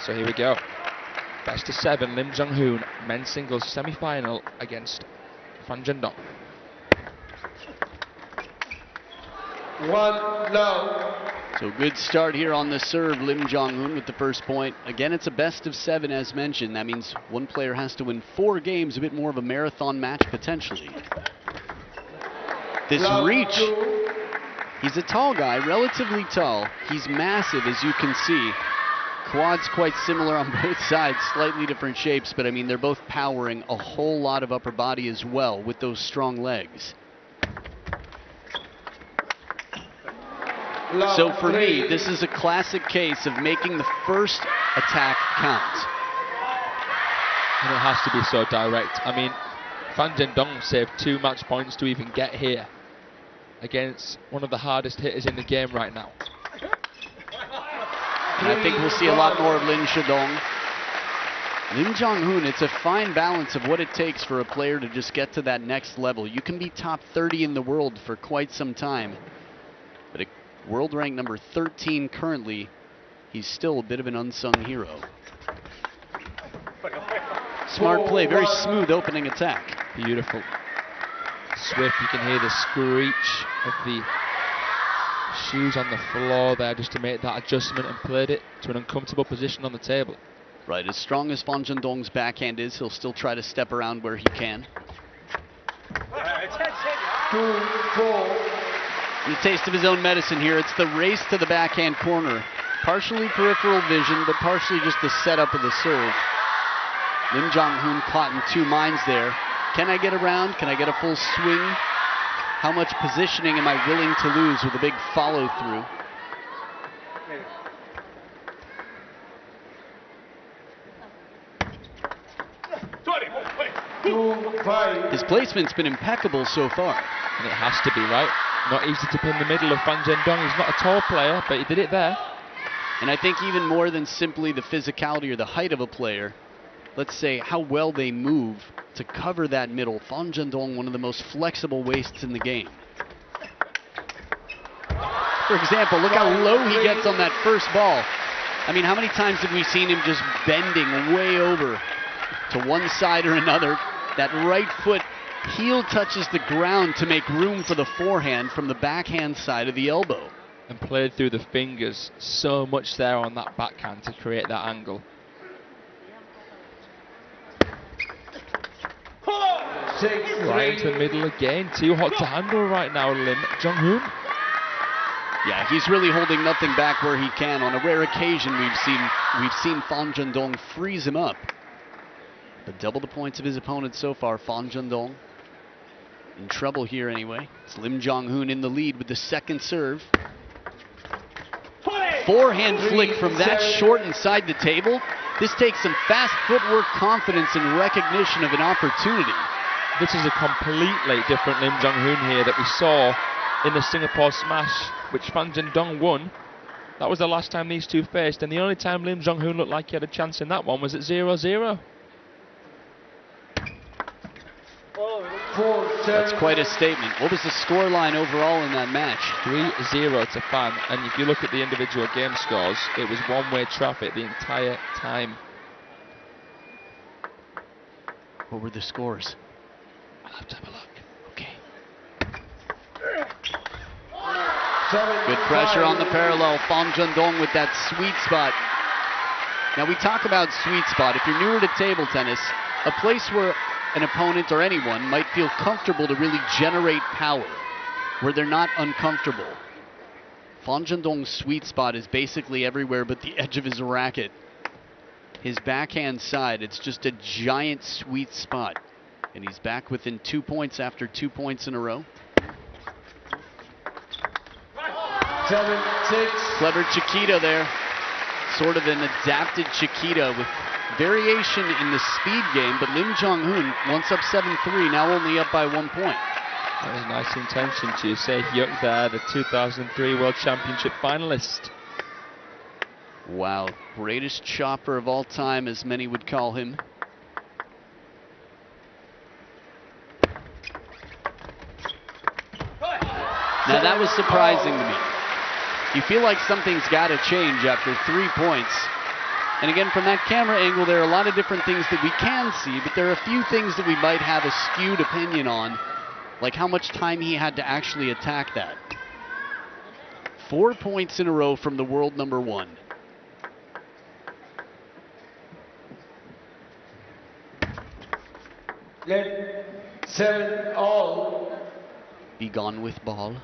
So here we go. Best of 7, Lim Jonghoon, men's singles semi-final against Zhendong. 1-0. So good start here on the serve, Lim Jonghoon with the first point. Again, it's a best of 7 as mentioned. That means one player has to win 4 games, a bit more of a marathon match potentially. This reach, he's a tall guy, relatively tall. He's massive, as you can see. Quads quite similar on both sides, slightly different shapes, but I mean, they're both powering a whole lot of upper body as well with those strong legs. So for me, this is a classic case of making the first attack count. And it has to be so direct. I mean, Zhendong saved 2 match points to even get here against one of the hardest hitters in the game right now. And I think we'll see a lot more of Lim Zhendong. Lim Jonghoon, it's a fine balance of what it takes for a player to just get to that next level. You can be top 30 in the world for quite some time, but a world rank number 13 currently, he's still a bit of an unsung hero. Smart play, very smooth opening attack. Beautiful. Swift, you can hear the screech of the shoes on the floor there just to make that adjustment, and played it to an uncomfortable position on the table. Right, as strong as Zhendong's backhand is, he'll still try to step around where he can. 2-4. And a taste of his own medicine here. It's the race to the backhand corner. Partially peripheral vision, but partially just the setup of the serve. Lim Jonghoon caught in 2 minds there. Can I get around? Can I get a full swing? How much positioning am I willing to lose with a big follow through? His placement's been impeccable so far. And it has to be, right? Not easy to pin the middle of Zhendong. He's not a tall player, but he did it there. And I think even more than simply the physicality or the height of a player, let's say how well they move to cover that middle. Zhendong, one of the most flexible waists in the game. For example, look how low he gets on that first ball. I mean, how many times have we seen him just bending way over to one side or another? That right foot heel touches the ground to make room for the forehand from the backhand side of the elbow. And played through the fingers. So much there on that backhand to create that angle. Right into the middle again. Too hot to handle right now, Lim Jonghoon. Yeah, he's really holding nothing back where he can. On a rare occasion, we've seen Zhendong freeze him up. But double the points of his opponent so far. Zhendong in trouble here anyway. It's Lim Jonghoon in the lead with the second serve. Forehand flick from that short inside the table. This takes some fast footwork, confidence, and recognition of an opportunity. This is a completely different Lim Jonghoon here that we saw in the Singapore Smash, which Zhendong won. That was the last time these two faced, and the only time Lim Jonghoon looked like he had a chance in that one was at 0-0. That's quite a statement. What was the scoreline overall in that match? 3-0 to Fan, and if you look at the individual game scores, it was one-way traffic the entire time. What were the scores? I'll have to have a look. Okay. Good pressure on the parallel. Zhendong with that sweet spot. Now we talk about sweet spot. If you're newer to table tennis, a place where an opponent or anyone might feel comfortable to really generate power, where they're not uncomfortable. Zhendong's sweet spot is basically everywhere but the edge of his racket. His backhand side, it's just a giant sweet spot. And he's back within 2 points after 2 points in a row. 7-6. Clever Chiquita there. Sort of an adapted Chiquita with variation in the speed game, but Lim Jonghoon, once up 7-3, now only up by 1 point. That was nice intention to say Hyuk there, the 2003 World Championship finalist. Wow, greatest chopper of all time, as many would call him. Now that was surprising to me. You feel like something's got to change after 3 points. And again, from that camera angle, there are a lot of different things that we can see, but there are a few things that we might have a skewed opinion on, like how much time he had to actually attack that. 4 points in a row from the world number 1. Let 7 all. Be gone with ball.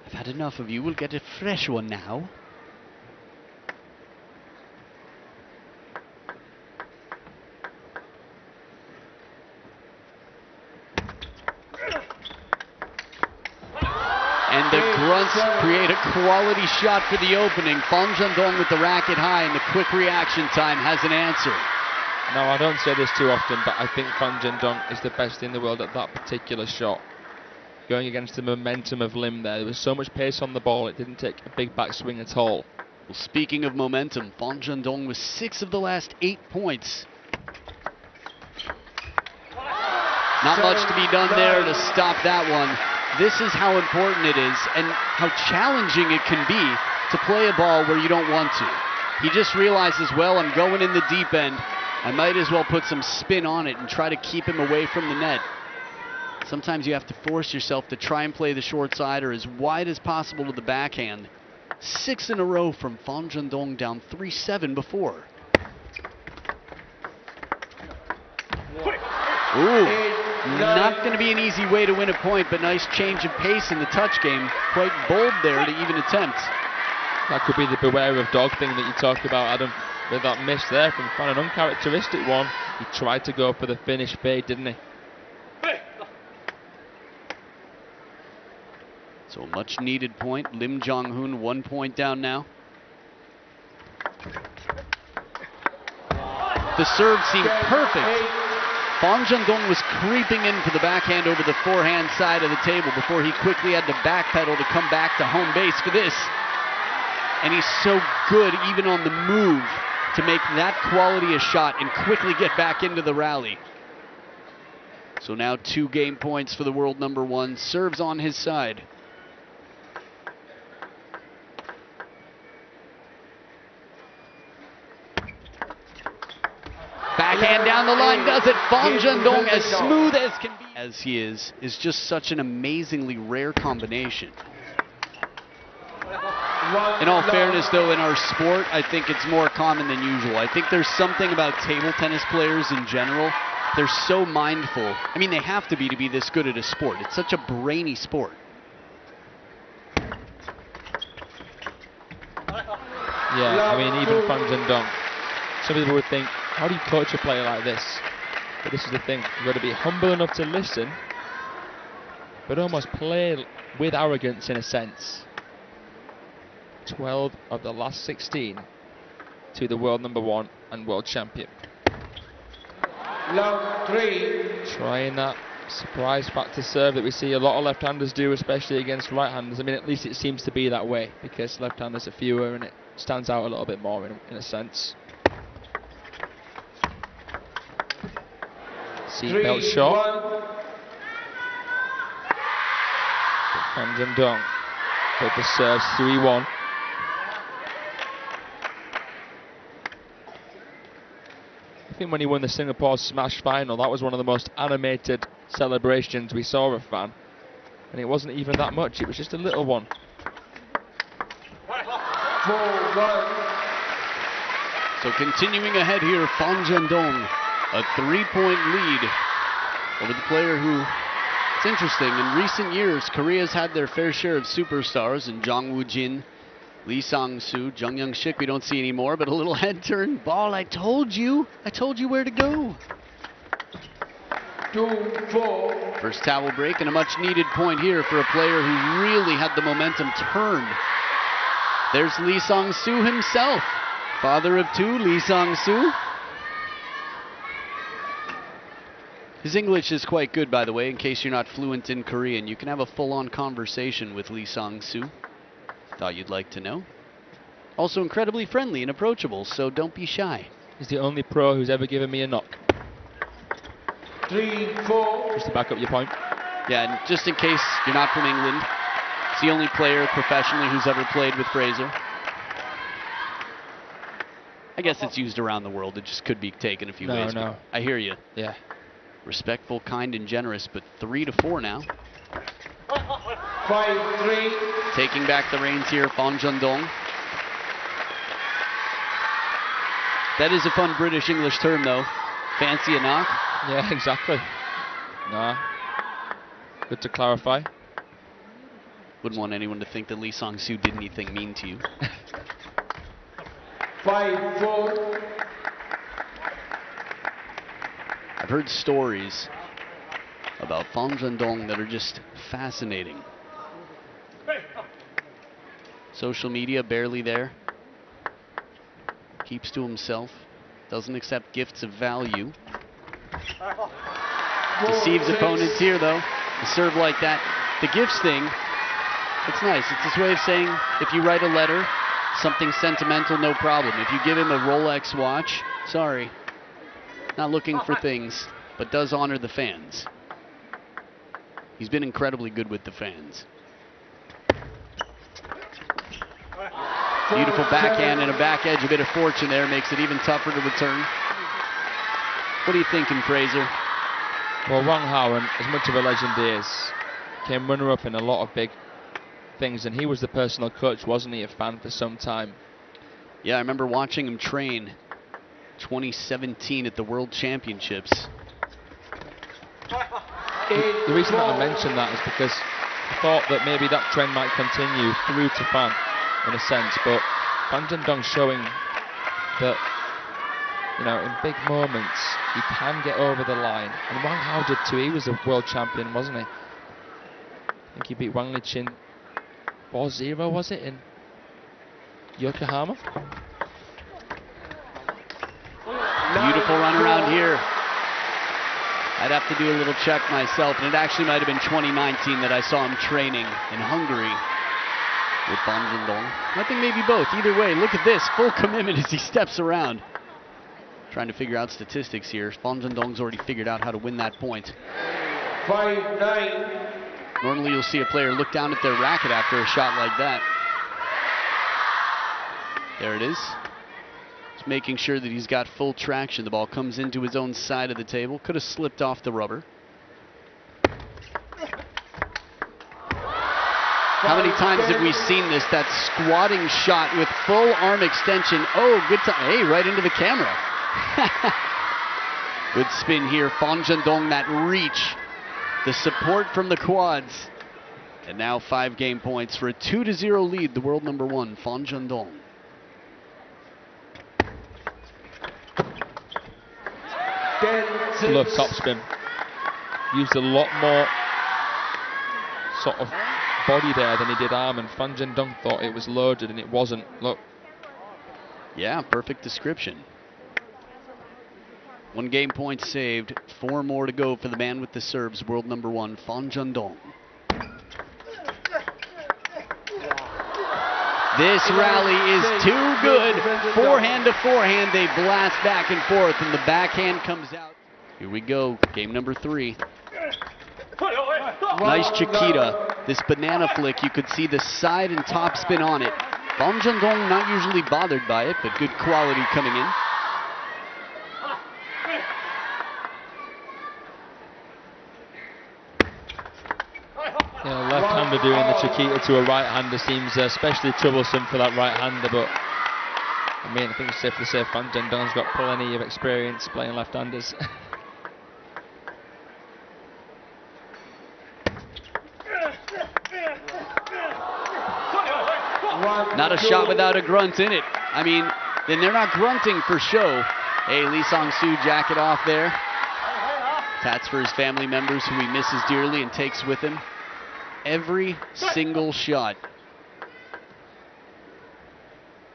I've had enough of you. We'll get a fresh one now. And the grunts create a quality shot for the opening. Zhendong with the racket high, and the quick reaction time has an answer. No, I don't say this too often, but I think Zhendong is the best in the world at that particular shot. Going against the momentum of LIM there was so much pace on the ball, it didn't take a big backswing at all. Well, speaking of momentum, Zhendong with 6 of the last 8 points. Not much to be done there to stop that one. This is how important it is and how challenging it can be to play a ball where you don't want to. He just realizes, well, I'm going in the deep end. I might as well put some spin on it and try to keep him away from the net. Sometimes you have to force yourself to try and play the short side or as wide as possible to the backhand. 6 in a row from Zhendong, down 3-7 before. Ooh. Not going to be an easy way to win a point, but nice change of pace in the touch game. Quite bold there to even attempt. That could be the beware of dog thing that you talked about, Adam. With that miss there from Fan, an uncharacteristic one. He tried to go for the finish fade, didn't he? So a much needed point. Lim Jonghoon 1 point down now. The serve seemed perfect. Zhendong was creeping in for the backhand over the forehand side of the table before he quickly had to backpedal to come back to home base for this. And he's so good even on the move to make that quality a shot and quickly get back into the rally. So now 2 game points for the world number 1. Serves on his side. Backhand down the line does it. Zhendong, as smooth as can be, as he is just such an amazingly rare combination. In all fairness, though, in our sport, I think it's more common than usual. I think there's something about table tennis players in general. They're so mindful. I mean, they have to be this good at a sport. It's such a brainy sport. Yeah, I mean, even Zhendong. Some people would think, how do you coach a player like this? But this is the thing, you've got to be humble enough to listen, but almost play with arrogance in a sense. 12 of the last 16 to the world number 1 and world champion. Love 3. Trying that surprise factor serve that we see a lot of left-handers do, especially against right-handers. I mean, at least it seems to be that way because left-handers are fewer and it stands out a little bit more in a sense. Seatbelt shot. Zhendong with the serves 3-1. I think when he won the Singapore Smash final, that was one of the most animated celebrations we saw of Fan. And it wasn't even that much, it was just a little one. 4-1. So continuing ahead here, Zhendong, a 3-point lead over the player who, it's interesting, in recent years, Korea's had their fair share of superstars in Jang Woo-jin, Lee Sang-soo, Jung Young-shik we don't see anymore, but a little head turn ball. I told you where to go. 2-4. First towel break and a much needed point here for a player who really had the momentum turned. There's Lee Sang-soo himself, father of 2, Lee Sang-soo. His English is quite good, by the way, in case you're not fluent in Korean. You can have a full-on conversation with Lee Sang-soo. Thought you'd like to know. Also incredibly friendly and approachable, so don't be shy. He's the only pro who's ever given me a knock. 3-4. Just to back up your point. Yeah, and just in case you're not from England, it's the only player professionally who's ever played with Fraser. I guess it's used around the world. It just could be taken a few ways. No. I hear you. Yeah. Respectful, kind, and generous, but 3-4 now. 5-3. Taking back the reins here, Zhendong. That is a fun British English term, though. Fancy a knock? Yeah, exactly. Nah. Good to clarify. Wouldn't want anyone to think that Lee Sang-soo did anything mean to you. 5-4. I've heard stories about Zhendong that are just fascinating. Social media, barely there. Keeps to himself. Doesn't accept gifts of value. Deceives opponents here, though. A serve like that. The gifts thing, it's nice. It's his way of saying, if you write a letter, something sentimental, no problem. If you give him a Rolex watch, sorry. Not looking for things, but does honor the fans. He's been incredibly good with the fans. Beautiful backhand and a back edge, a bit of fortune there, makes it even tougher to return. What are you thinking, Fraser? Well, Wang Hao, as much of a legend he is, came runner-up in a lot of big things, and he was the personal coach, wasn't he, of Fan for some time? Yeah, I remember watching him train 2017 at the World Championships. The reason that I mentioned that is because I thought that maybe that trend might continue through to Fan, in a sense, but Zhendong showing that, you know, in big moments, he can get over the line. And Wang Hao did too. He was a world champion, wasn't he? I think he beat Wang Lichin 4-0, was it, in Yokohama? Beautiful run around here. I'd have to do a little check myself, and it actually might have been 2019 that I saw him training in Hungary with Zhendong. I think maybe both. Either way, look at this. Full commitment as he steps around. Trying to figure out statistics here. Zhendong's already figured out how to win that point. 5-9. Normally you'll see a player look down at their racket after a shot like that. There it is. Just making sure that he's got full traction. The ball comes into his own side of the table. Could have slipped off the rubber. How many times have we seen this? That squatting shot with full arm extension. Oh, good time. Hey, right into the camera. Good spin here. Zhendong, that reach. The support from the quads. And now 5 game points for a 2-0 lead. The world number 1, Zhendong. Love topspin. Used a lot more sort of body there than he did arm, and Zhendong thought it was loaded and it wasn't. Look. Yeah, perfect description. 1 game point saved, 4 more to go for the man with the serves, world number 1, Zhendong. This rally is too good. Forehand to forehand, they blast back and forth, and the backhand comes out. Here we go, game number 3. Nice Chiquita. This banana flick, you could see the side and top spin on it. Zhendong not usually bothered by it, but good quality coming in. Yeah, left-hander doing the Chiquita to a right-hander seems especially troublesome for that right-hander, but I mean, I think it's safe to say Zhendong's got plenty of experience playing left-handers. Not a shot without a grunt in it. I mean, then they're not grunting for show. Hey, Lee Sang-soo jacket off there. Tats for his family members who he misses dearly and takes with him. Every single shot.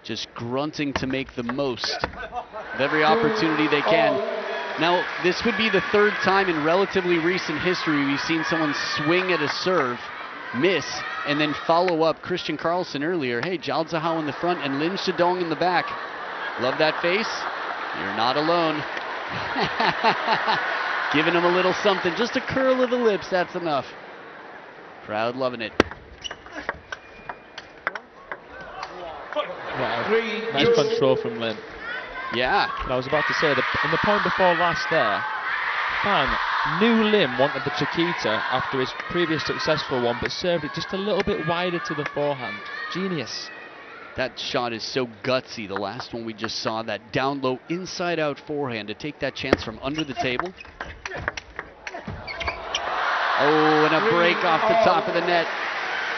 Just grunting to make the most of every opportunity they can. Now, this would be the 3rd time in relatively recent history we've seen someone swing at a serve, miss, and then follow up. Christian Carlsen earlier. Hey, Zhao Zihao in the front and Lin Zhendong in the back. Love that face? You're not alone. Giving him a little something. Just a curl of the lips, that's enough. Crowd loving it. Wow. Nice control from Lim. Yeah. But I was about to say, in the point before last there, Fan knew Lim wanted the Chiquita after his previous successful one, but served it just a little bit wider to the forehand. Genius. That shot is so gutsy. The last one we just saw, that down low, inside out forehand to take that chance from under the table. Oh, and a break off the top of the net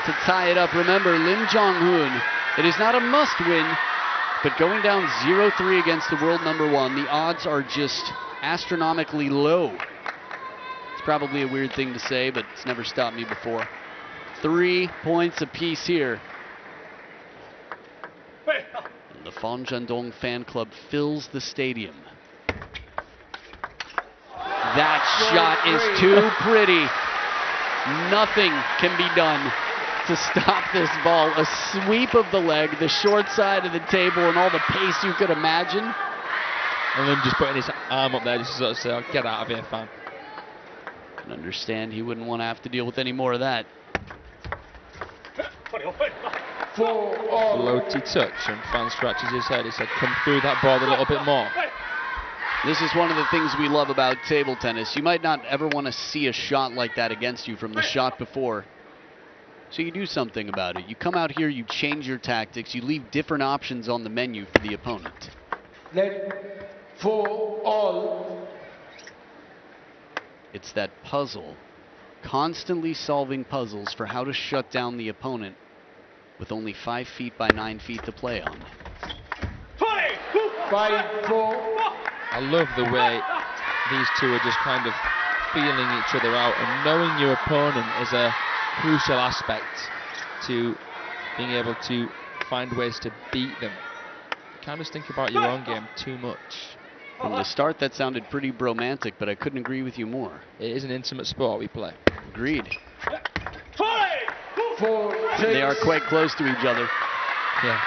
to tie it up. Remember, Lim Jonghoon, it is not a must win, but going down 0-3 against the world #1, the odds are just astronomically low. It's probably a weird thing to say, but it's never stopped me before. 3 points apiece here. And the Zhendong fan club fills the stadium. That shot is too pretty. Nothing can be done to stop this ball. A sweep of the leg, the short side of the table, and all the pace you could imagine. And then just putting his arm up there just to sort of say, oh, get out of here, Fan. I can understand he wouldn't want to have to deal with any more of that. Floaty touch, and Fan scratches his head. He said, come through that ball a little bit more. This is one of the things we love about table tennis. You might not ever want to see a shot like that against you from the shot before. So you do something about it. You come out here, you change your tactics, you leave different options on the menu for the opponent. Net for all. It's that puzzle. Constantly solving puzzles for how to shut down the opponent with only 5 feet by 9 feet to play on. 5-4. I love the way these two are just kind of feeling each other out, and knowing your opponent is a crucial aspect to being able to find ways to beat them. You can't just think about your own game too much. From the start, that sounded pretty bromantic, but I couldn't agree with you more. It is an intimate sport we play. Agreed. 4-6. They are quite close to each other. Yeah.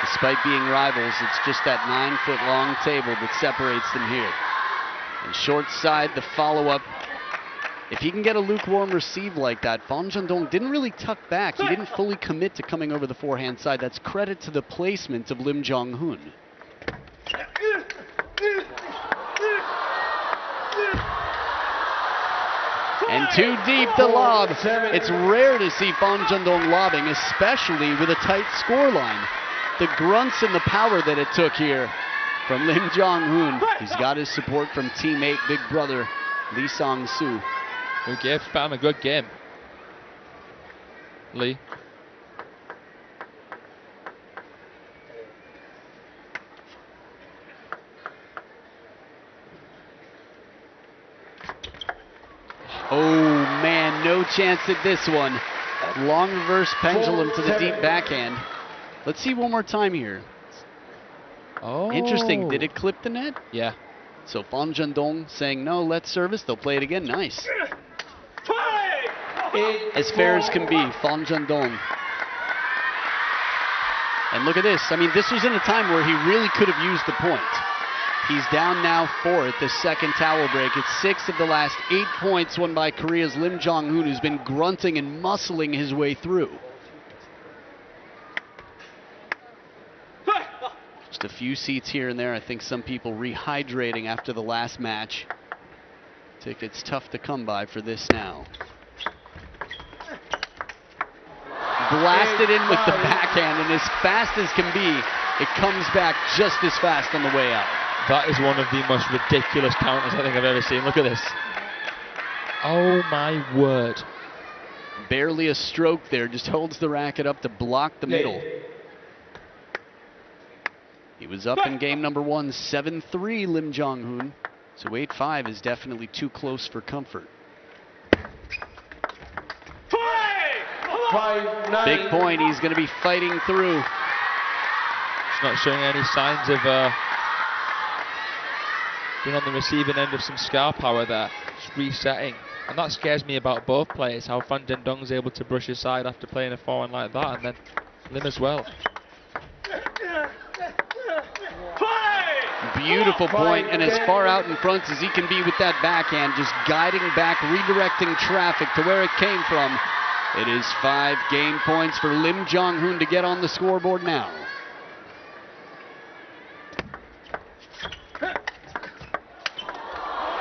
Despite being rivals, it's just that 9-foot-long table that separates them here. And short side, the follow-up. If he can get a lukewarm receive like that, Zhendong didn't really tuck back. He didn't fully commit to coming over the forehand side. That's credit to the placement of Lim Jonghoon. And too deep to lob. It's rare to see Zhendong lobbing, especially with a tight scoreline. The grunts and the power that it took here from Lim Jonghoon. He's got his support from teammate, big brother, Lee Sang-soo. Who gave Fan a good game. Lee. Oh man, no chance at this one. Long reverse pendulum to the deep backhand. Let's see one more time here. Oh. Interesting. Did it clip the net? Yeah. So Zhendong saying no, let's service. They'll play it again. Nice. As fair as can be, Zhendong. And look at this. I mean, this was in a time where he really could have used the point. He's down now 4 at the second towel break. It's 6 of the last 8 points won by Korea's Lim Jonghoon, who's been grunting and muscling his way through. Just a few seats here and there. I think some people rehydrating after the last match. Tickets tough to come by for this now. Blasted in with the backhand, and as fast as can be, it comes back just as fast on the way out. That is one of the most ridiculous counters I think I've ever seen. Look at this. Oh my word. Barely a stroke there, just holds the racket up to block the middle. He was up in game number 1, 7-3, Lim Jonghoon. So 8-5 is definitely too close for comfort. Big point, he's going to be fighting through. He's not showing any signs of being on the receiving end of some scar power there. Just resetting. And that scares me about both players, how Zhendong's able to brush aside after playing a forehand like that, and then Lim as well. Beautiful point, and as far out in front as he can be with that backhand, just guiding back, redirecting traffic to where it came from. It is 5 game points for Lim Jonghoon to get on the scoreboard now.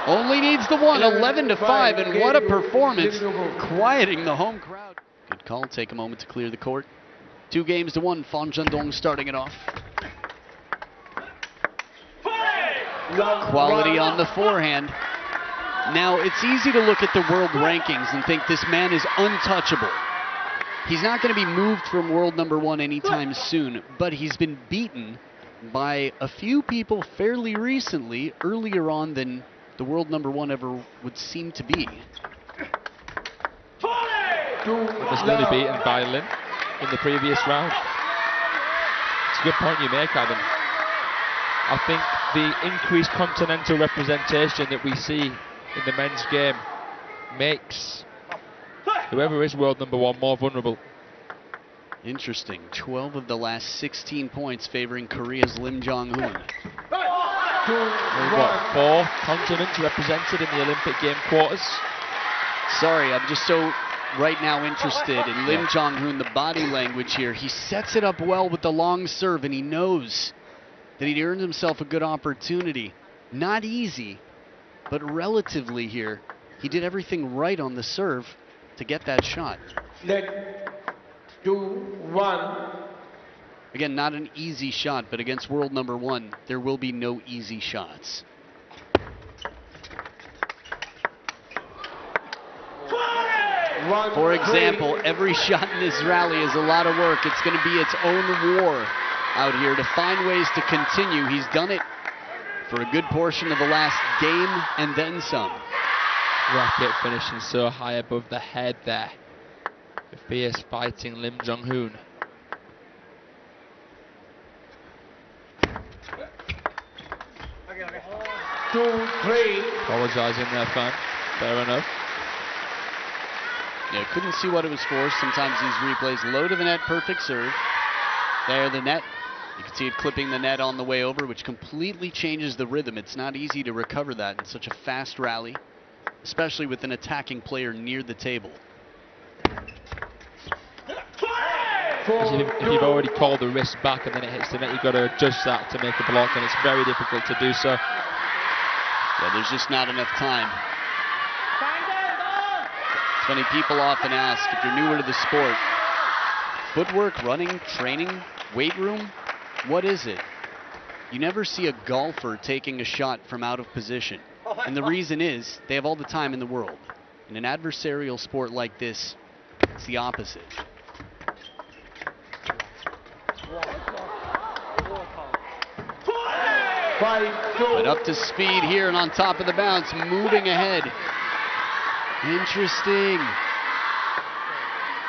Only needs the one, 11-5, and what a performance, quieting the home crowd. Good call, take a moment to clear the court. 2-1, Fan Zhendong starting it off. Quality on the forehand. Now, it's easy to look at the world rankings and think this man is untouchable. He's not going to be moved from world #1 anytime soon, but he's been beaten by a few people fairly recently, earlier on than the world #1 ever would seem to be. He was really beaten by Lim in the previous round. It's a good point you make, Adam. I think the increased continental representation that we see in the men's game makes whoever is world #1 more vulnerable. Interesting. 12 of the last 16 points favoring Korea's Lim Jonghoon. We've got 4 continents represented in the Olympic game quarters. Sorry, I'm just so right now interested in Lim Jonghoon, the body language here. He sets it up well with the long serve, and he knows that he'd earned himself a good opportunity. Not easy, but relatively here, he did everything right on the serve to get that shot. Let 2-1. Again, not an easy shot, but against world #1, there will be no easy shots. For example, every shot in this rally is a lot of work. It's going to be its own war out here to find ways to continue. He's done it for a good portion of the last game and then some. Racket finishing so high above the head there. The fierce fighting Lim Jonghoon. Apologising there, fan. Fair enough. Yeah, couldn't see what it was for. Sometimes these replays, low to the net, perfect serve. There, the net. You can see it clipping the net on the way over, which completely changes the rhythm. It's not easy to recover that in such a fast rally, especially with an attacking player near the table. If you've already called the wrist back and then it hits the net, you've got to adjust that to make a block, and it's very difficult to do so. Yeah, there's just not enough time. It's funny, people often ask, if you're newer to the sport, footwork, running, training, weight room, what is it? You never see a golfer taking a shot from out of position. And the reason is, they have all the time in the world. In an adversarial sport like this, it's the opposite. But up to speed here and on top of the bounce, moving ahead. Interesting.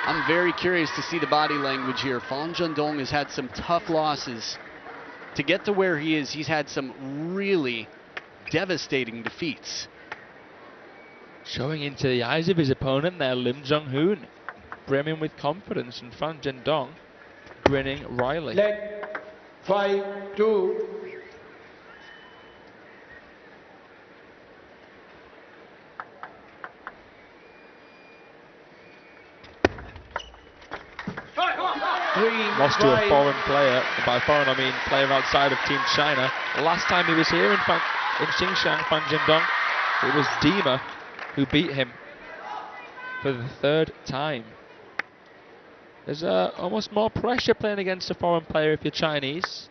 I'm very curious to see the body language here. Fan Zhendong has had some tough losses. To get to where he is, he's had some really devastating defeats. Showing into the eyes of his opponent there, Lim Jonghoon, brimming with confidence, and Fan Zhendong grinning wryly. Let 5-2. Lost to a foreign player. By foreign, I mean player outside of Team China. The last time he was here in Xinjiang, Fan Zhendong, it was Dima who beat him for the 3rd time. There's almost more pressure playing against a foreign player if you're Chinese.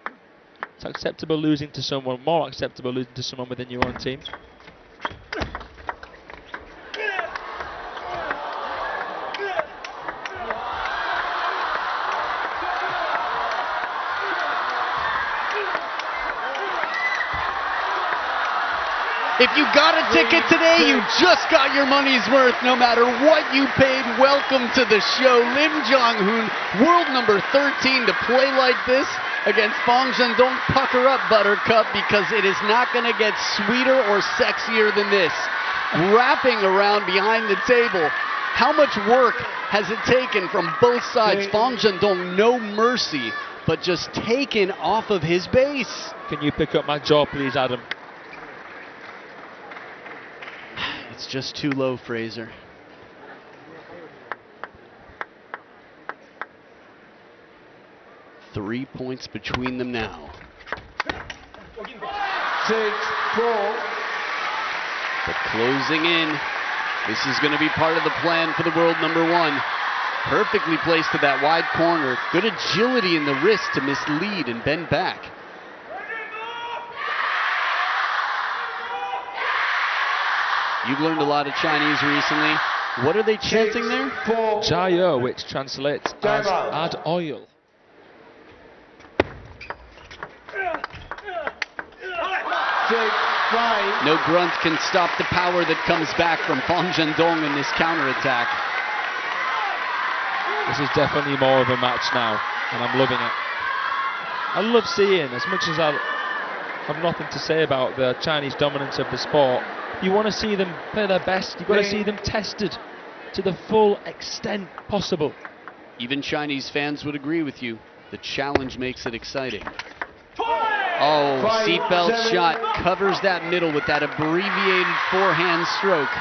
It's acceptable losing to someone, more acceptable losing to someone within your own team. If you got a ticket today, you just got your money's worth. No matter what you paid, welcome to the show. Lim Jonghoon, world #13, to play like this against Fan Zhendong. Pucker up, Buttercup, because it is not going to get sweeter or sexier than this. Wrapping around behind the table. How much work has it taken from both sides? Fan Zhendong, no mercy, but just taken off of his base. Can you pick up my jaw, please, Adam? It's just too low, Fraser. Three points between them now. 6-4. But closing in. This is going to be part of the plan for the world number one. Perfectly placed to that wide corner. Good agility in the wrist to mislead and bend back. You've learned a lot of Chinese recently. What are they chanting there? Jiao, which translates as add oil. No grunt can stop the power that comes back from Zhendong in this counterattack. This is definitely more of a match now, and I'm loving it. I love seeing, as much as I have nothing to say about the Chinese dominance of the sport, you want to see them play their best. You've got to see them tested to the full extent possible. Even Chinese fans would agree with you. The challenge makes it exciting. Oh, seatbelt shot covers that middle with that abbreviated forehand stroke.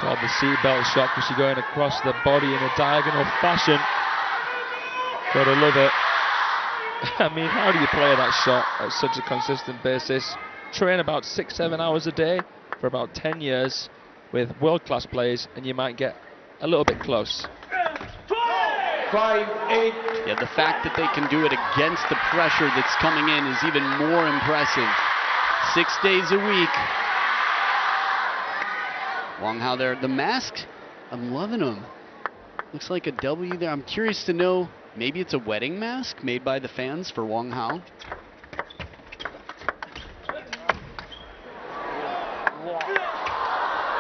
Called the seatbelt shot because you're going across the body in a diagonal fashion. Gotta love it. I mean, how do you play that shot at such a consistent basis? Train about 6-7 hours a day for about 10 years with world-class players, and you might get a little bit close. 5-8. Yeah, the fact that they can do it against the pressure that's coming in is even more impressive. 6 days a week. Wang Hao there. The masks, I'm loving them. Looks like a W there. I'm curious to know, maybe it's a wedding mask made by the fans for Wang Hao.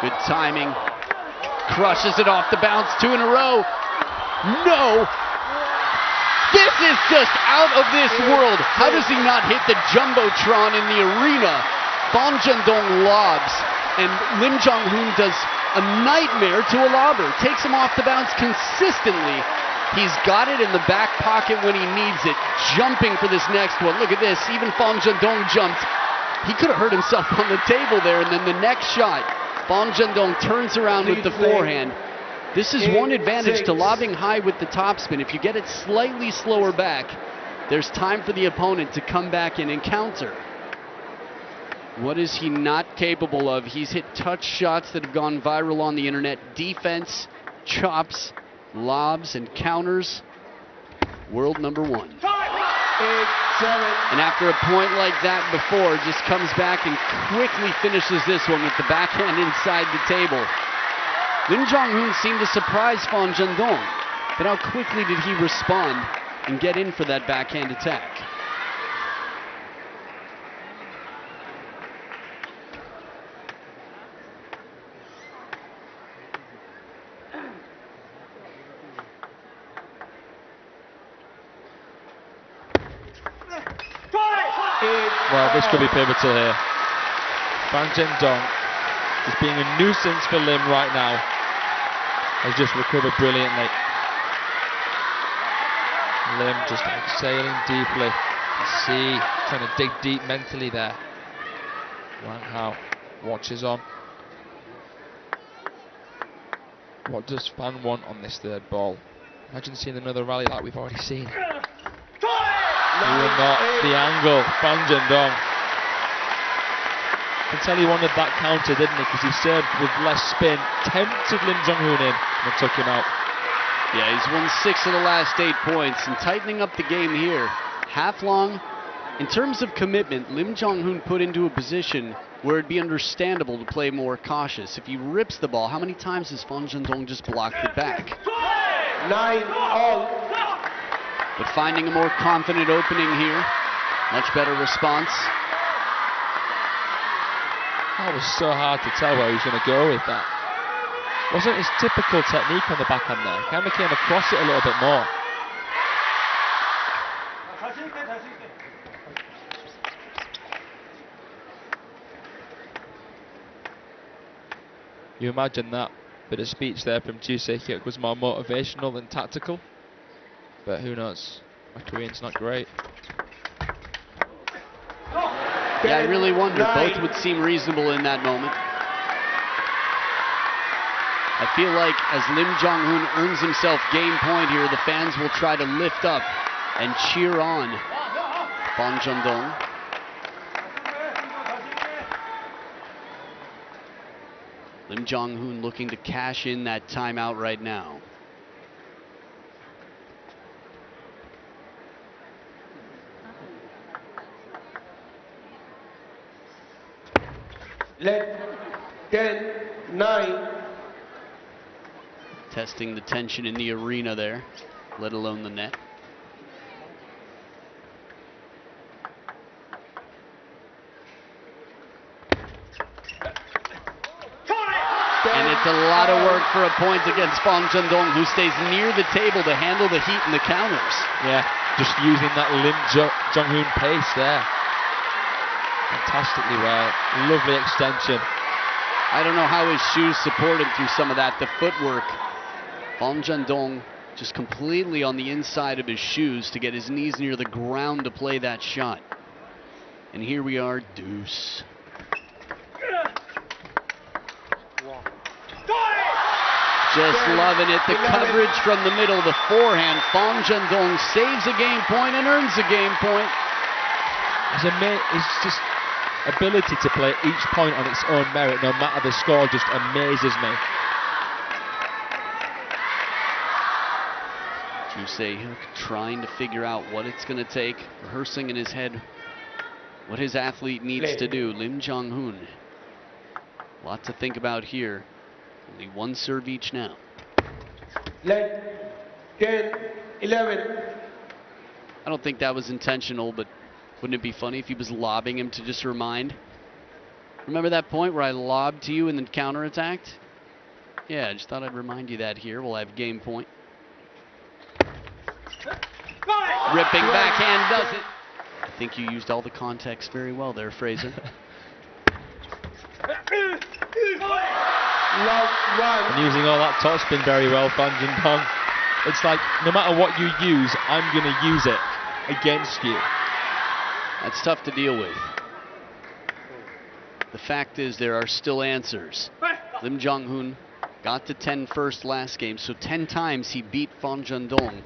Good timing. Crushes it off the bounce, 2 in a row. No! This is just out of this world. How does he not hit the Jumbotron in the arena? Zhendong lobs, and Lim Jonghoon does a nightmare to a lobber. Takes him off the bounce consistently. He's got it in the back pocket when he needs it. Jumping for this next one. Look at this. Even Zhendong jumped. He could have hurt himself on the table there. And then the next shot, Zhendong turns around with the forehand. This is one advantage to lobbing high with the topspin. If you get it slightly slower back, there's time for the opponent to come back in and counter. What is he not capable of? He's hit touch shots that have gone viral on the internet. Defense, chops, lobs, and counters. World number one. 8-7. And after a point like that before, just comes back and quickly finishes this one with the backhand inside the table. Lim Jonghoon seemed to surprise Zhendong, but how quickly did he respond and get in for that backhand attack? Well, this could be pivotal here. Zhendong is being a nuisance for Lim right now. Has just recovered brilliantly. Lim just exhaling deeply. You see, trying to dig deep mentally there. Wang Hao watches on. What does Fan want on this third ball? Imagine seeing another rally like we've already seen. He will not. The angle, Zhendong. I can tell he wanted that counter, didn't he? Because he served with less spin, tempted Lim Jonghoon in, and took him out. Yeah, he's won 6 of the last 8 points, and tightening up the game here. Half long. In terms of commitment, Lim Jonghoon put into a position where it'd be understandable to play more cautious. If he rips the ball, how many times has Zhendong just blocked it back? 9-all. But finding a more confident opening here. Much better response. That was so hard to tell where he was going to go with that. Wasn't his typical technique on the backhand there. Kind of came across it a little bit more. You imagine that bit of speech there from Ju Se-hyuk was more motivational than tactical. But who knows? My Korean's not great. Yeah, I really wonder. Both would seem reasonable in that moment. I feel like as Lim Jonghoon earns himself game point here, the fans will try to lift up and cheer on Zhendong. Lim Jonghoon looking to cash in that timeout right now. Let 10-9. Testing the tension in the arena there, let alone the net. And it's a lot of work for a point against Zhendong, who stays near the table to handle the heat and the counters. Yeah, just using that Lim Jonghoon pace there. Fantastically well. Lovely extension. I don't know how his shoes support him through some of that. The footwork. Zhendong just completely on the inside of his shoes to get his knees near the ground to play that shot. And here we are, deuce. Just loving it. The coverage from the middle, the forehand. Zhendong saves a game point and earns a game point. It's just ability to play each point on its own merit, no matter the score, just amazes me. Ju Se-hyuk trying to figure out what it's going to take, rehearsing in his head what his athlete needs to do. Lim Jonghoon, a lot to think about here. Only one serve each now. Let 10-11. I don't think that was intentional, but wouldn't it be funny if he was lobbing him to just remind? Remember that point where I lobbed to you and then counterattacked? Yeah, I just thought I'd remind you that here. We'll have game point. Ripping backhand does it. I think you used all the context very well there, Fraser. And using all that topspin very well, Zhendong. It's like, no matter what you use, I'm going to use it against you. That's tough to deal with. The fact is, there are still answers. Lim Jonghoon got to 10 first last game, so 10 times he beat Zhendong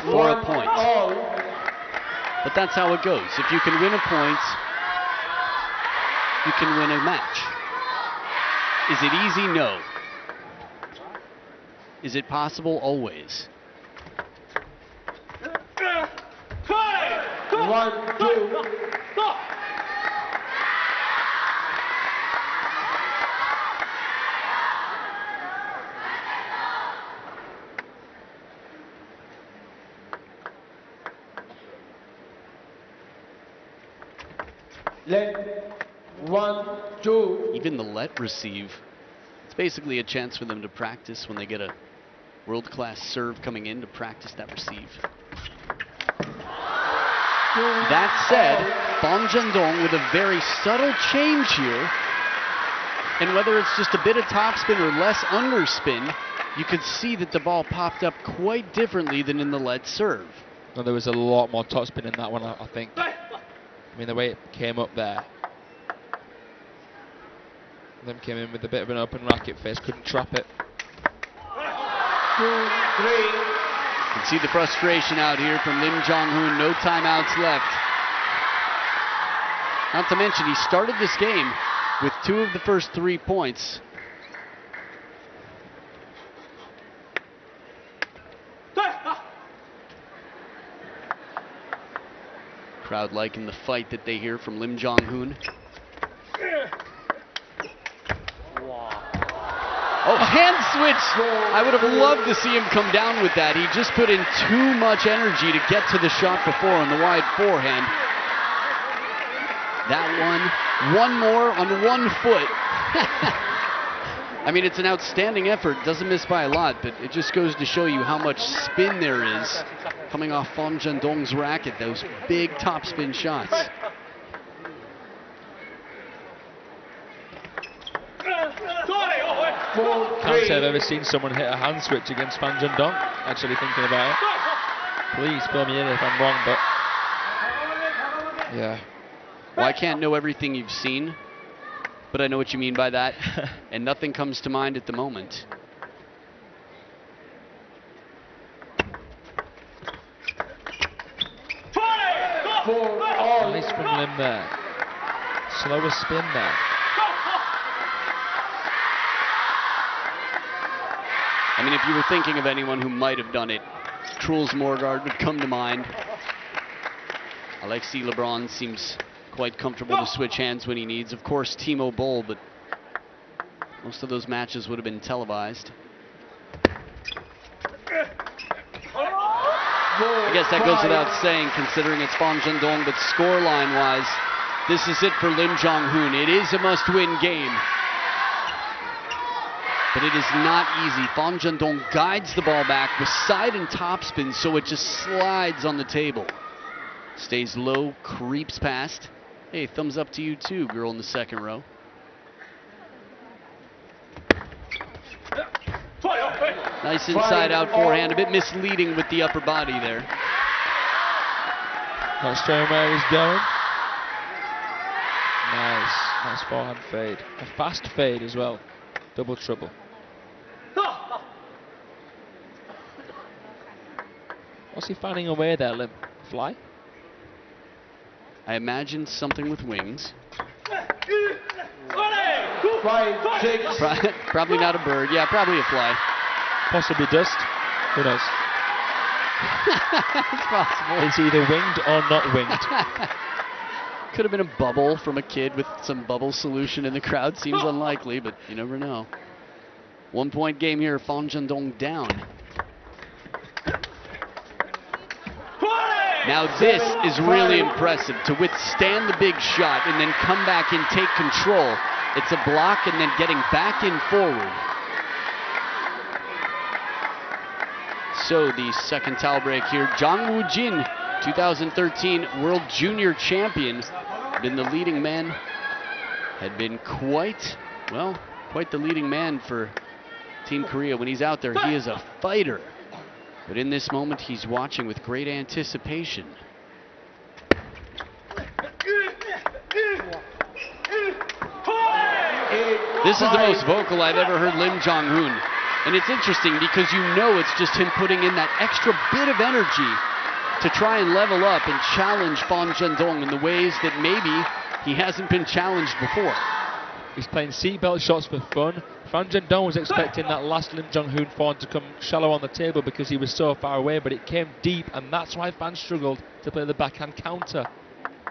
for a point. But that's how it goes. If you can win a point, you can win a match. Is it easy? No. Is it possible? Always. 1-2. Let 1-2. Even the let receive, it's basically a chance for them to practice when they get a world-class serve coming in, to practice that receive. That said, Zhendong with a very subtle change here, and whether it's just a bit of topspin or less underspin, you could see that the ball popped up quite differently than in the let serve. No, there was a lot more topspin in that one, I think. I mean, the way it came up there. Lim came in with a bit of an open racket face, couldn't trap it. 2-3. You can see the frustration out here from Lim Jonghoon. No timeouts left. Not to mention, he started this game with 2 of the first 3 points. Crowd liking the fight that they hear from Lim Jonghoon. Oh, hand switch! I would have loved to see him come down with that. He just put in too much energy to get to the shot before on the wide forehand. That one more on 1 foot. I mean, it's an outstanding effort. Doesn't miss by a lot, but it just goes to show you how much spin there is coming off Zhendong's racket. Those big topspin shots. Can't say I've ever seen someone hit a hand switch against Zhendong. Actually thinking about it. Please fill me in if I'm wrong, but yeah. Well, I can't know everything you've seen, but I know what you mean by that, and nothing comes to mind at the moment. Nice from Lim there. Slower spin there. I mean, if you were thinking of anyone who might have done it, Truls Morgard would come to mind. Alexis Lebrun seems quite comfortable to switch hands when he needs. Of course, Timo Boll, but most of those matches would have been televised. I guess that goes without saying, considering it's Fan Zhendong, but scoreline-wise, this is it for Lim Jonghoon. It is a must-win game, but it is not easy. Fan Zhendong guides the ball back with side and topspin, so it just slides on the table. Stays low, creeps past. Hey, thumbs up to you too, girl in the second row. Nice inside out forehand, a bit misleading with the upper body there. Not showing where he's going. Nice forehand fade. A fast fade as well. Double trouble. What's he finding away there, Lim? Fly? I imagine something with wings. 5, 6. Probably not a bird. Yeah, probably a fly. Possibly dust. Who knows? It's possible. It's either winged or not winged. Could have been a bubble from a kid with some bubble solution in the crowd. Seems unlikely, but you never know. 1 point game here. Fan Zhendong down. Now this is really impressive, to withstand the big shot and then come back and take control. It's a block and then getting back in forward. So the second towel break here. Jang Woo-jin, 2013 World Junior Champion, been the leading man, had been quite the leading man for Team Korea. When he's out there, he is a fighter. But in this moment, he's watching with great anticipation. This is the most vocal I've ever heard Lim Jonghoon. And it's interesting because you know it's just him putting in that extra bit of energy to try and level up and challenge Fan Zhendong in the ways that maybe he hasn't been challenged before. He's playing seatbelt shots for fun. Fan Zhendong was expecting that last Lim Jonghoon form to come shallow on the table because he was so far away, but it came deep, and that's why Fan struggled to play the backhand counter.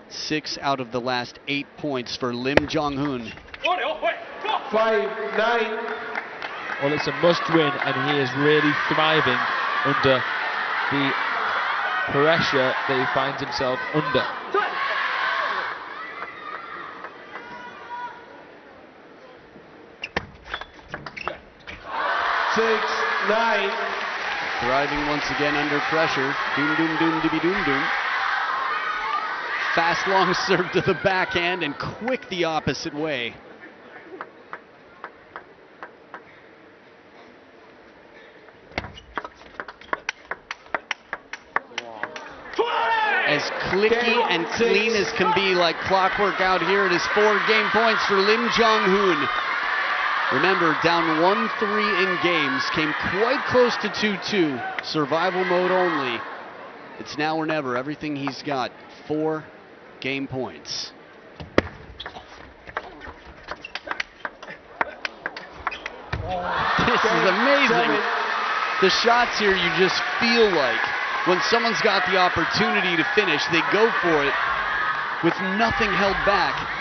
6 out of the last 8 points for Lim Jonghoon. 5, 9. Well, it's a must-win, and he is really thriving under the pressure that he finds himself under. Thriving once again under pressure. Doom, doom, doom, dibby, doom, doom. Fast long serve to the backhand and quick the opposite way. As clicky and clean as can be, like clockwork out here. It is 4 game points for Lim Jonghoon. Remember, down 1-3 in games, came quite close to 2-2. Survival mode only. It's now or never. Everything he's got. 4 game points. This is amazing. The shots here, you just feel like when someone's got the opportunity to finish, they go for it with nothing held back.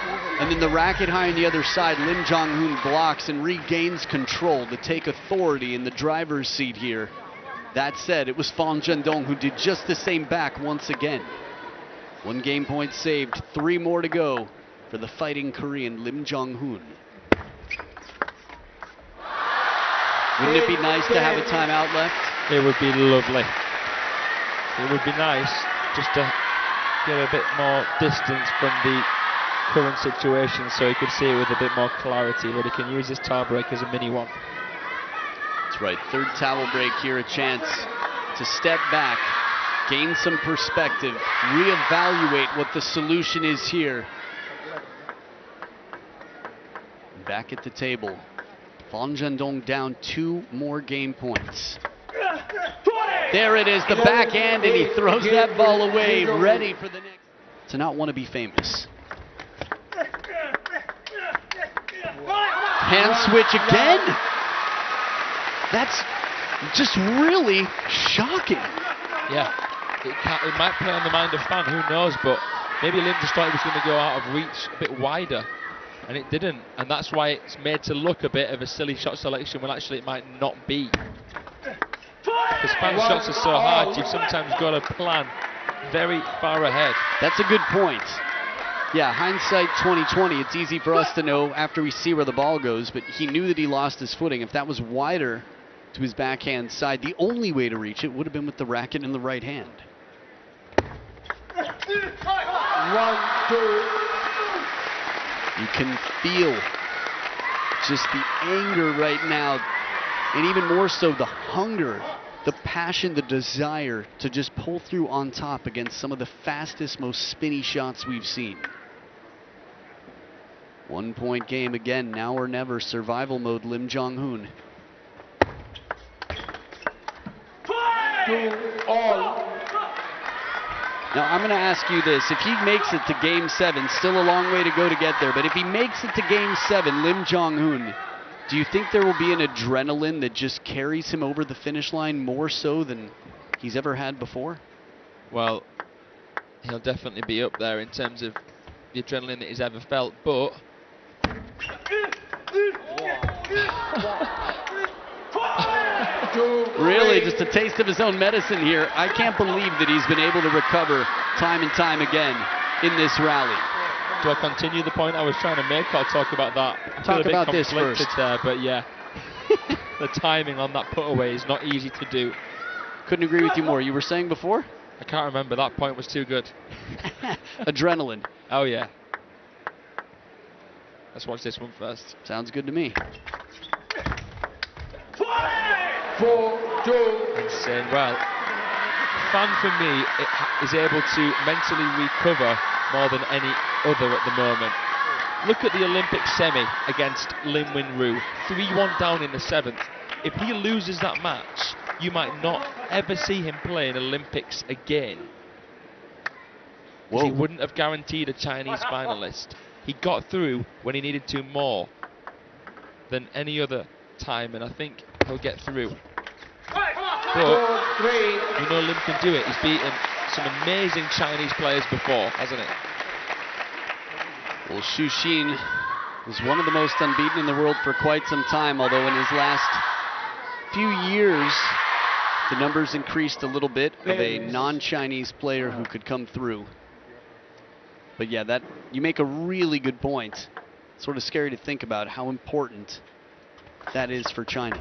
And then the racket high on the other side, Lim Jonghoon blocks and regains control to take authority in the driver's seat here. That said, it was Fan Zhendong who did just the same back once again. 1 game point saved, 3 more to go for the fighting Korean Lim Jonghoon. Wouldn't it be nice to have a timeout left? It would be lovely. It would be nice just to get a bit more distance from the current situation so he could see it with a bit more clarity, but he can use this towel break as a mini one. That's right, 3rd towel break here, a chance to step back, gain some perspective, reevaluate what the solution is here. Back at the table, Fan Zhendong down 2 more game points. There it is, the backhand, and he throws that ball away, ready for the next. To not want to be famous. Hand switch again? That's Just really shocking. Yeah, it might play on the mind of fan, who knows, but maybe Lim just thought it was going to go out of reach a bit wider, and it didn't, and that's why it's made to look a bit of a silly shot selection when actually it might not be. Because fan shots are so hard, you've sometimes got to plan very far ahead. That's a good point. Yeah, hindsight 2020, it's easy for us to know after we see where the ball goes, but he knew that he lost his footing. If that was wider to his backhand side, the only way to reach it would have been with the racket in the right hand. 1, 2. You can feel just the anger right now, and even more so the hunger, the passion, the desire to just pull through on top against some of the fastest, most spinny shots we've seen. 1 point game again, now or never, survival mode, Lim Jonghoon. 2-all. Now I'm going to ask you this, if he makes it to game 7, still a long way to go to get there, but if he makes it to game 7, Lim Jonghoon, do you think there will be an adrenaline that just carries him over the finish line more so than he's ever had before? Well, he'll definitely be up there in terms of the adrenaline that he's ever felt, but really, just a taste of his own medicine here. I can't believe that he's been able to recover time and time again in this rally. Do I continue the point I was trying to make, or talk about that? Talk about this first. There, but yeah, the timing on that put away is not easy to do. Couldn't agree with you more. You were saying before? I can't remember. That point was too good. Adrenaline. Oh yeah. Let's watch this one first. Sounds good to me. 4-2. Insane. Well, fan for me is able to mentally recover more than any other at the moment. Look at the Olympic semi against Lim Win-Ryu. 3-1 down in the 7th. If he loses that match, you might not ever see him play in Olympics again. He wouldn't have guaranteed a Chinese finalist. He got through when he needed to more than any other time, and I think he'll get through. But you know Lim can do it. He's beaten some amazing Chinese players before, hasn't he? Well, Xu Xin was one of the most unbeaten in the world for quite some time, although in his last few years, the numbers increased a little bit of a non-Chinese player who could come through. But yeah, that you make a really good point. Sort of scary to think about how important that is for China.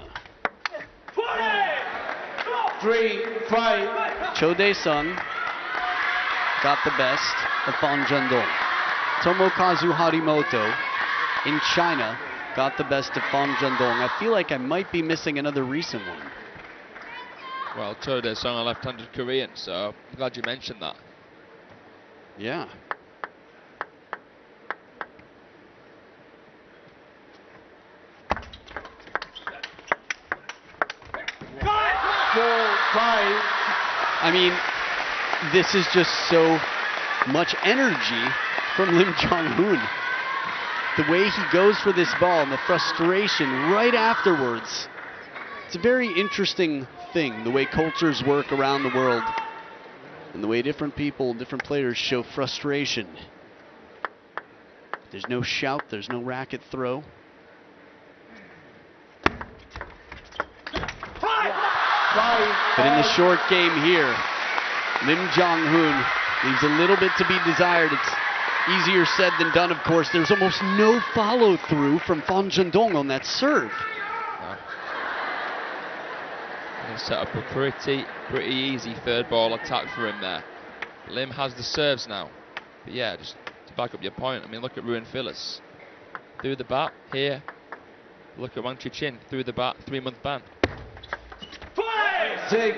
3-5. Cho Dae-sung got the best of Fan Zhendong. Tomokazu Harimoto in China got the best of Fan Zhendong. I feel like I might be missing another recent one. Well, Cho Dae-sung, a left-handed Korean, so I'm glad you mentioned that. Yeah. I mean, this is just so much energy from Lim Jonghoon. The way he goes for this ball and the frustration right afterwards. It's a very interesting thing, the way cultures work around the world and the way different people, different players show frustration. There's no shout, there's no racket throw. But in the short game here, Lim Jonghoon leaves a little bit to be desired. It's easier said than done, of course. There's almost no follow-through from Fan Zhendong on that serve. He set up a pretty easy third ball attack for him there. Lim has the serves now. But yeah, just to back up your point, I mean, look at Ruin Phyllis. Through the bat, here. Look at Wang Chi-chin, through the bat, 3-month ban. 6-5.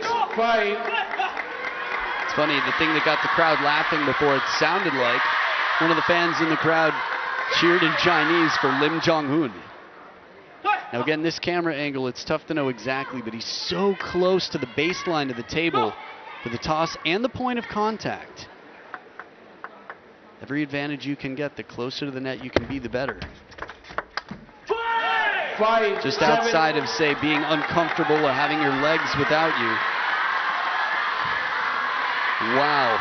It's funny, the thing that got the crowd laughing before, it sounded like one of the fans in the crowd cheered in Chinese for Lim Jonghoon. Now again, this camera angle, it's tough to know exactly, but he's so close to the baseline of the table for the toss and the point of contact. Every advantage you can get, the closer to the net you can be, the better. Just outside of, say, being uncomfortable or having your legs without you. Wow.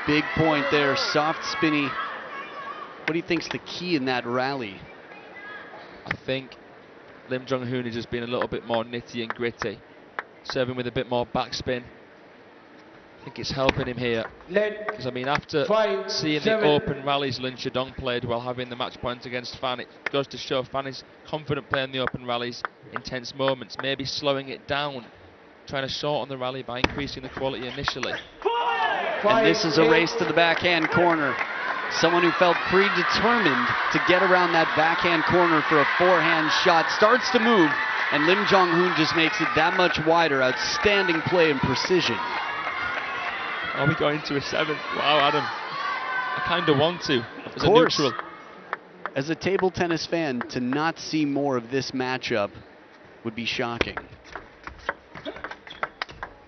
Big point there, soft, spinny. What do you think's the key in that rally? I think Lim Jonghoon has just been a little bit more nitty and gritty, serving with a bit more backspin. I think it's helping him here. Because I mean, after seeing the open rallies Lin Zhendong played while having the match point against Fan, it goes to show Fan is confident playing the open rallies, intense moments, maybe slowing it down, trying to shorten the rally by increasing the quality initially. And this is a race to the backhand corner. Someone who felt predetermined to get around that backhand corner for a forehand shot starts to move, and Lim Jonghoon just makes it that much wider. Outstanding play and precision. Are we going to a 7th? Wow, Adam. I kind of want to, as a neutral. As a table tennis fan, to not see more of this matchup would be shocking.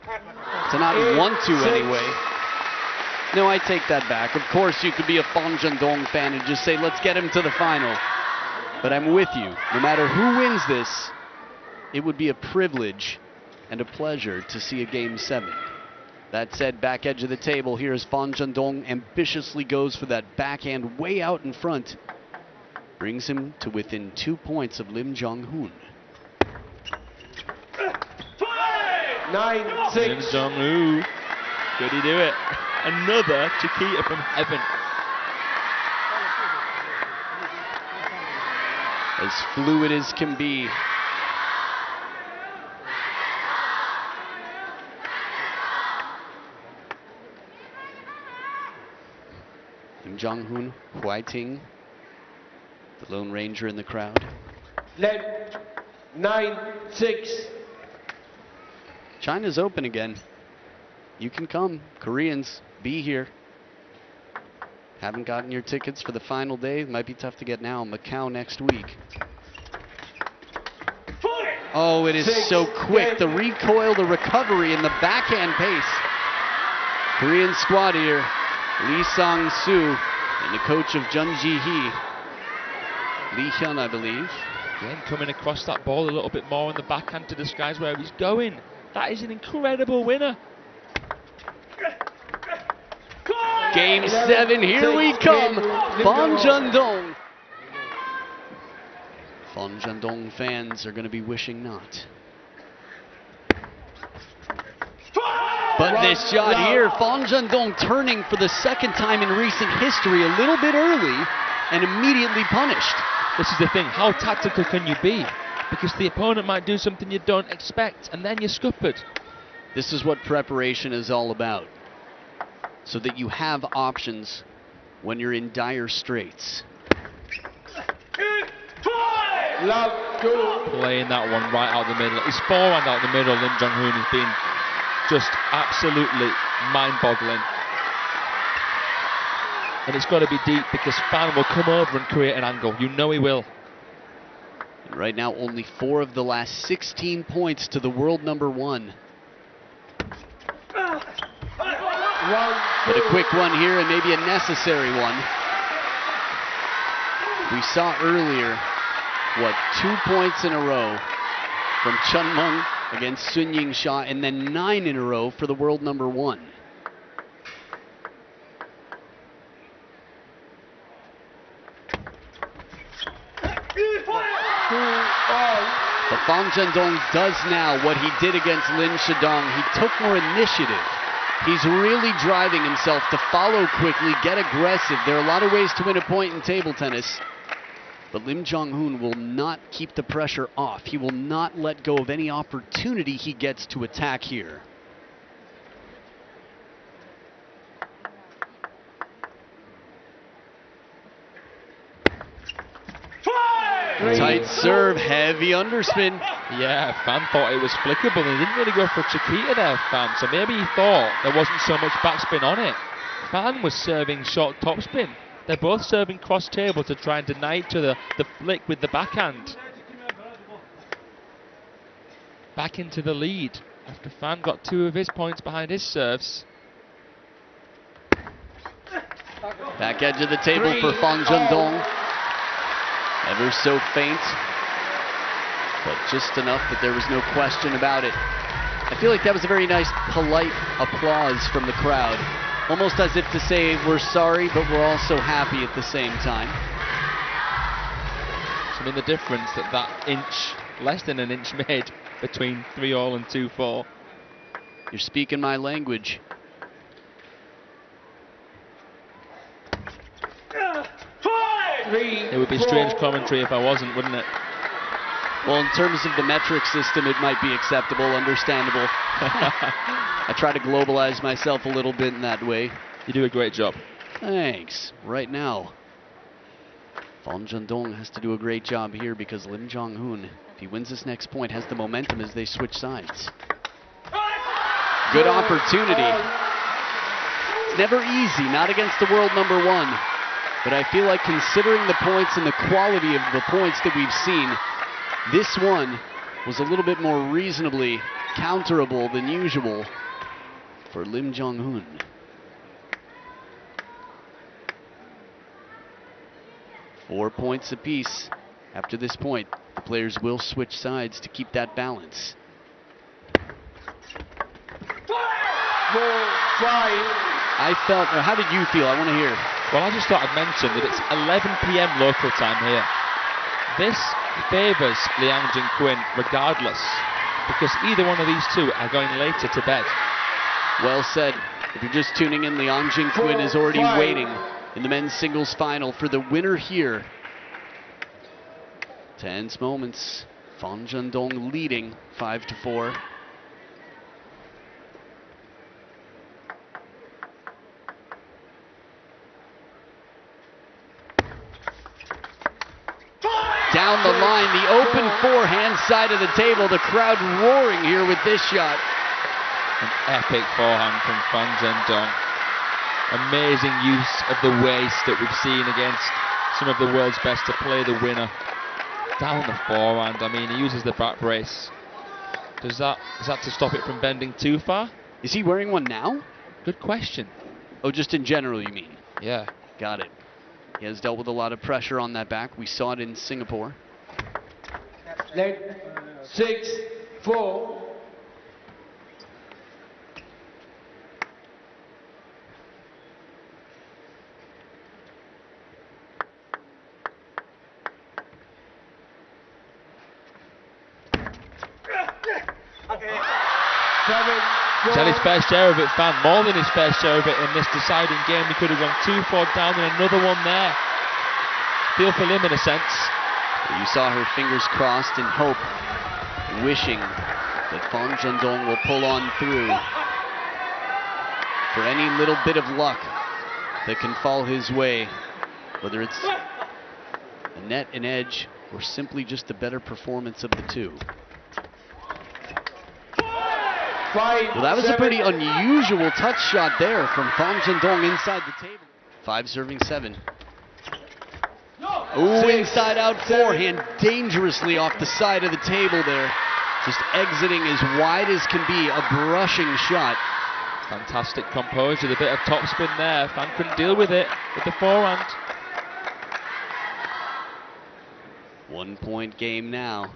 To not want to anyway. No, I take that back. Of course, you could be a Fan Zhendong fan and just say, let's get him to the final. But I'm with you. No matter who wins this, it would be a privilege and a pleasure to see a Game 7. That said, back edge of the table, here's Fan Zhendong ambitiously goes for that backhand way out in front. Brings him to within 2 points of Lim Jonghoon. 9-6. Lim Jonghoon. Could he do it? Another Chiquita from heaven. As fluid as can be. Lim Jonghoon, Huaiting, the Lone Ranger in the crowd. Let 9-6. China's open again. You can come, Koreans, be here. Haven't gotten your tickets for the final day. Might be tough to get now. Macau next week. Oh, it is so quick. The recoil, the recovery, and the backhand pace. Korean squad here. Lee Sang-soo and the coach of Jun Ji-hee. Lee Hyun, I believe. Again, coming across that ball a little bit more on the backhand to disguise where he's going. That is an incredible winner. Game 7, here we come. Fan Zhendong. Fan Zhendong fans are going to be wishing not. But this shot here, Fan Zhendong turning for the second time in recent history, a little bit early and immediately punished. This is the thing, how tactical can you be? Because the opponent might do something you don't expect, and then you're scuppered. This is what preparation is all about, so that you have options when you're in dire straits. Playing that one right out the middle. His forehand out the middle, Lim Jonghoon has been just absolutely mind-boggling. And it's got to be deep because Fan will come over and create an angle. You know he will. And right now, only 4 of the last 16 points to the world number 1. But a quick one here, and maybe a necessary one. We saw earlier, 2 points in a row from Chun Meng against Sun Ying Sha, and then 9 in a row for the world number 1. But Fan Zhendong does now what he did against Lin Zhendong. He took more initiative. He's really driving himself to follow quickly, get aggressive. There are a lot of ways to win a point in table tennis. But Lim Jonghoon will not keep the pressure off. He will not let go of any opportunity he gets to attack here. Tight serve, heavy underspin. Yeah, Fan thought it was flickable and he didn't really go for Chiquita there, Fan. So maybe he thought there wasn't so much backspin on it. Fan was serving short topspin. They're both serving cross table to try and deny each other the flick with the backhand. Back into the lead after Fan got 2 of his points behind his serves. Back edge of the table for Fan Zhendong. Ever so faint, but just enough that there was no question about it. I feel like that was a very nice, polite applause from the crowd. Almost as if to say, we're sorry, but we're also happy at the same time. I mean, the difference that inch, less than an inch made between 3-all and 2-4. You're speaking my language. It would be strange commentary if I wasn't, wouldn't it? Well, in terms of the metric system, it might be acceptable, understandable. I try to globalize myself a little bit in that way. You do a great job. Thanks. Right now, Fan Zhendong has to do a great job here because Lim Jonghoon, if he wins this next point, has the momentum as they switch sides. Good opportunity. It's never easy, not against the world number one. But I feel like considering the points and the quality of the points that we've seen, this one was a little bit more reasonably counterable than usual for Lim Jonghoon. Four points apiece. After this point, the players will switch sides to keep that balance. I felt, or how did you feel? I want to hear. Well, I just thought I'd mention that it's 11 p.m. local time here. This favours Liang Jingquin regardless, because either one of these two are going later to bed. Well said. If you're just tuning in, Liang Jingquin is already waiting in the men's singles final for the winner here. Tense moments. Fan Zhendong leading 5-4. Down the line, the open forehand side of the table. The crowd roaring here with this shot. An epic forehand from Fan Zhendong. Amazing use of the waist that we've seen against some of the world's best to play the winner. Down the forehand, I mean, he uses the back brace. Is that to stop it from bending too far? Is he wearing one now? Good question. Oh, just in general, you mean? Yeah. Got it. He has dealt with a lot of pressure on that back. We saw it in Singapore. Leg 6-4. He's had his fair share of it, Fan. More than his fair share of it in this deciding game. He could have gone 2-4 down and another one there. Feel for Lim in a sense. You saw her fingers crossed in hope, wishing that Fan Zhendong will pull on through. For any little bit of luck that can fall his way, whether it's a net, an edge, or simply just a better performance of the two. Well, that was a pretty unusual touch shot there from Fan Zhendong inside the table. 5-7. Ooh, inside out forehand, dangerously off the side of the table there. Just exiting as wide as can be, a brushing shot. Fantastic composure, a bit of topspin there. Fan couldn't deal with it with the forehand. 1 point game now.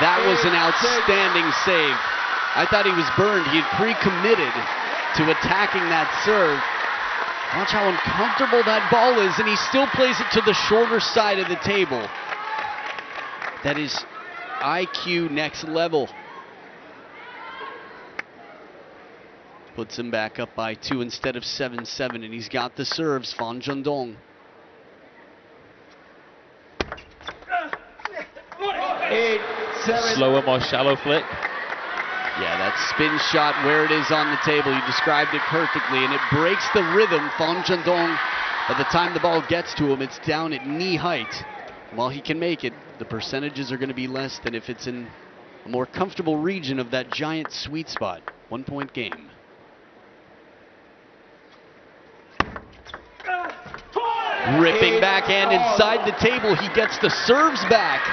That was an outstanding save. I thought he was burned. He had pre-committed to attacking that serve. Watch how uncomfortable that ball is, and he still plays it to the shorter side of the table. That is IQ next level. Puts him back up by 2 instead of 7-7, and he's got the serves, Fan Zhendong. Slower, more shallow flick. Yeah, that spin shot where it is on the table, you described it perfectly, and it breaks the rhythm. Fan Zhendong, by the time the ball gets to him, it's down at knee height. While he can make it, the percentages are going to be less than if it's in a more comfortable region of that giant sweet spot. 1 point game. Ripping backhand inside the table, he gets the serves back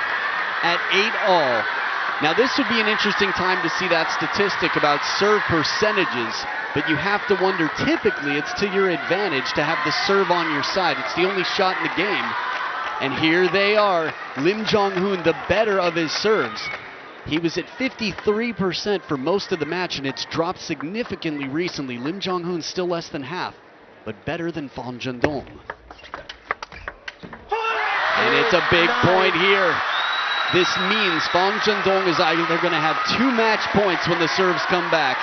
at 8-all. Now this would be an interesting time to see that statistic about serve percentages, but you have to wonder, typically it's to your advantage to have the serve on your side. It's the only shot in the game. And here they are, Lim Jonghoon, the better of his serves. He was at 53% for most of the match, and it's dropped significantly recently. Lim Jonghoon still less than half, but better than Zhendong. And it's a big point here. This means Zhendong is either going to have 2 match points when the serves come back,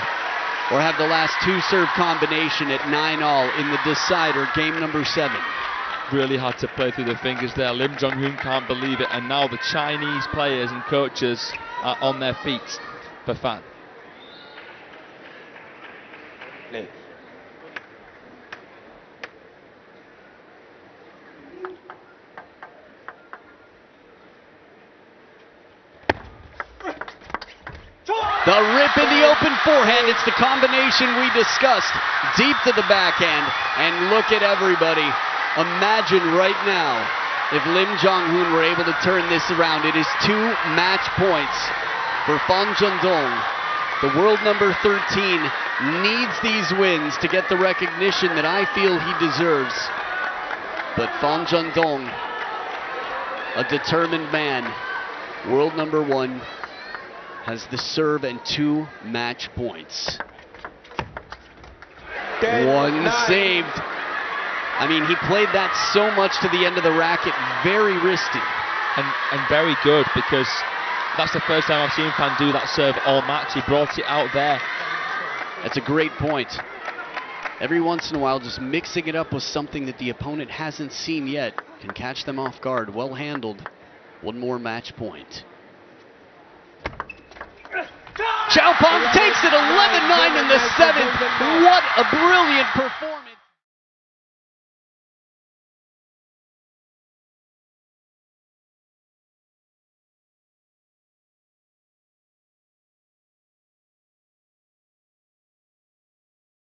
or have the last 2 serve combination at 9-all in the decider, game number 7. Really had to play through the fingers there. Lim Jonghoon can't believe it, and now the Chinese players and coaches are on their feet for Fan. Play. The rip in the open forehand. It's the combination we discussed. Deep to the backhand. And look at everybody. Imagine right now if Lim Jonghoon were able to turn this around. It is 2 match points for Zhendong. The world number 13 needs these wins to get the recognition that I feel he deserves. But Zhendong, a determined man, world number 1, has the serve and 2 match points. 1 saved. I mean, he played that so much to the end of the racket, very risky. And very good, because that's the first time I've seen Fan do that serve all match. He brought it out there. That's a great point. Every once in a while, just mixing it up with something that the opponent hasn't seen yet can catch them off guard. Well handled. 1 more match point. Chaopong takes it 11-9 in the 7th. What a brilliant performance.